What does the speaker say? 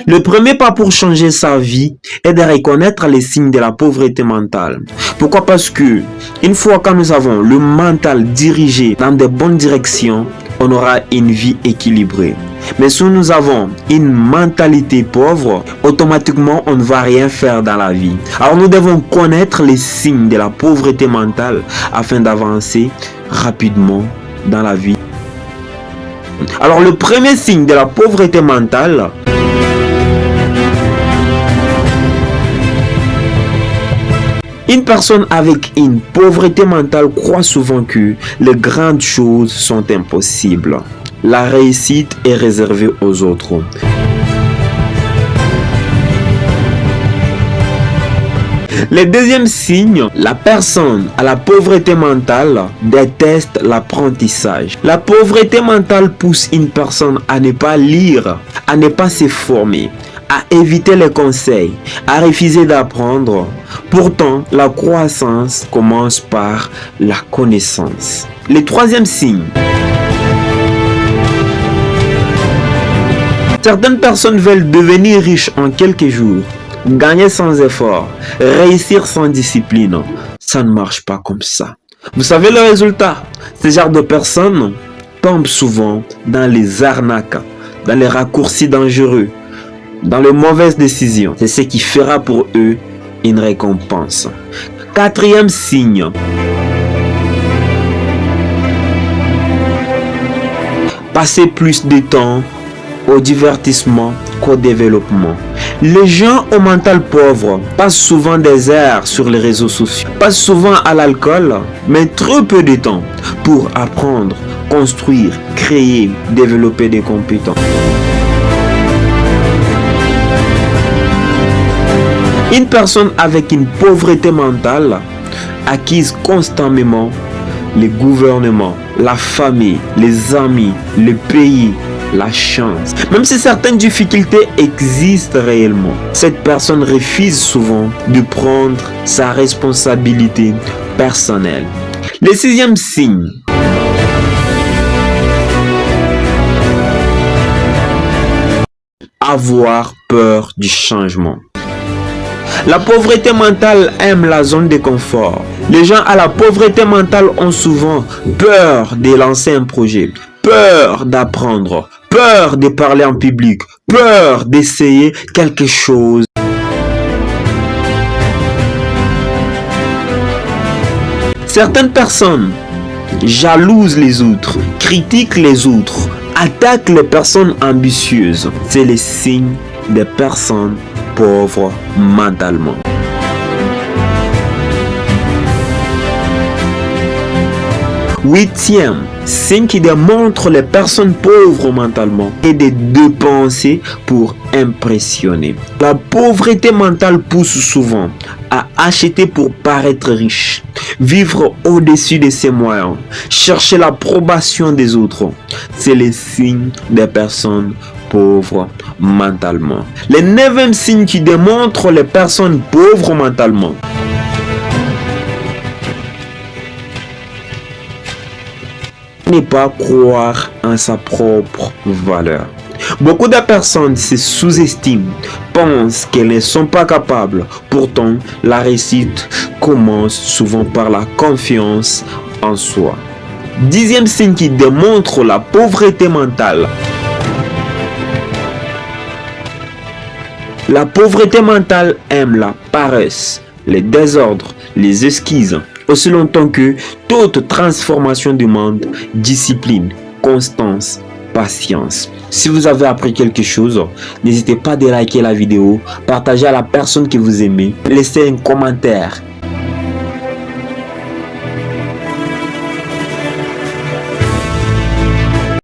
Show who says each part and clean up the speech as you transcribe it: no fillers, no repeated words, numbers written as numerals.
Speaker 1: Le premier pas pour changer sa vie est de reconnaître les signes de la pauvreté mentale. Pourquoi? Parce que une fois que nous avons le mental dirigé dans de bonnes directions, on aura une vie équilibrée. Mais si nous avons une mentalité pauvre, automatiquement on ne va rien faire dans la vie. Alors nous devons connaître les signes de la pauvreté mentale afin d'avancer rapidement dans la vie. Alors le premier signe de la pauvreté mentale, une personne avec une pauvreté mentale croit souvent que les grandes choses sont impossibles. La réussite est réservée aux autres. Le deuxième signe, la personne à la pauvreté mentale déteste l'apprentissage. La pauvreté mentale pousse une personne à ne pas lire, à ne pas se former, à éviter les conseils, à refuser d'apprendre. Pourtant, la croissance commence par la connaissance. Le troisième signe. Certaines personnes veulent devenir riches en quelques jours, gagner sans effort, réussir sans discipline. Ça ne marche pas comme ça. Vous savez le résultat? Ces genres de personnes tombent souvent dans les arnaques, dans les raccourcis dangereux, dans les mauvaises décisions. C'est ce qui fera pour eux une récompense. Quatrième signe. Passer plus de temps au divertissement qu'au développement. Les gens au mental pauvre passent souvent des heures sur les réseaux sociaux, passent souvent à l'alcool, mais trop peu de temps pour apprendre, construire, créer, développer des compétences. Une personne avec une pauvreté mentale acquise constamment les gouvernements, la famille, les amis, le pays, la chance. Même si certaines difficultés existent réellement, cette personne refuse souvent de prendre sa responsabilité personnelle. Le sixième signe. Avoir peur du changement. La pauvreté mentale aime la zone de confort. Les gens à la pauvreté mentale ont souvent peur de lancer un projet, peur d'apprendre, peur de parler en public, peur d'essayer quelque chose. Certaines personnes jalousent les autres, critiquent les autres, attaquent les personnes ambitieuses. C'est le signe des personnes pauvres mentalement. Huitième signe qui démontre les personnes pauvres mentalement est de dépenser pour impressionner. La pauvreté mentale pousse souvent à acheter pour paraître riche, vivre au-dessus de ses moyens, chercher l'approbation des autres. C'est le signe des personnes pauvres mentalement. Le neuvième signe qui démontre les personnes pauvres mentalement. Ne pas croire en sa propre valeur. Beaucoup de personnes se sous-estiment, pensent qu'elles ne sont pas capables. Pourtant, la réussite commence souvent par la confiance en soi. Dixième signe qui démontre la pauvreté mentale. La pauvreté mentale aime la paresse, les désordres, les esquisses. Aussi longtemps que toute transformation demande discipline, constance, patience. Si vous avez appris quelque chose, n'hésitez pas à liker la vidéo, partager à la personne que vous aimez, laissez un commentaire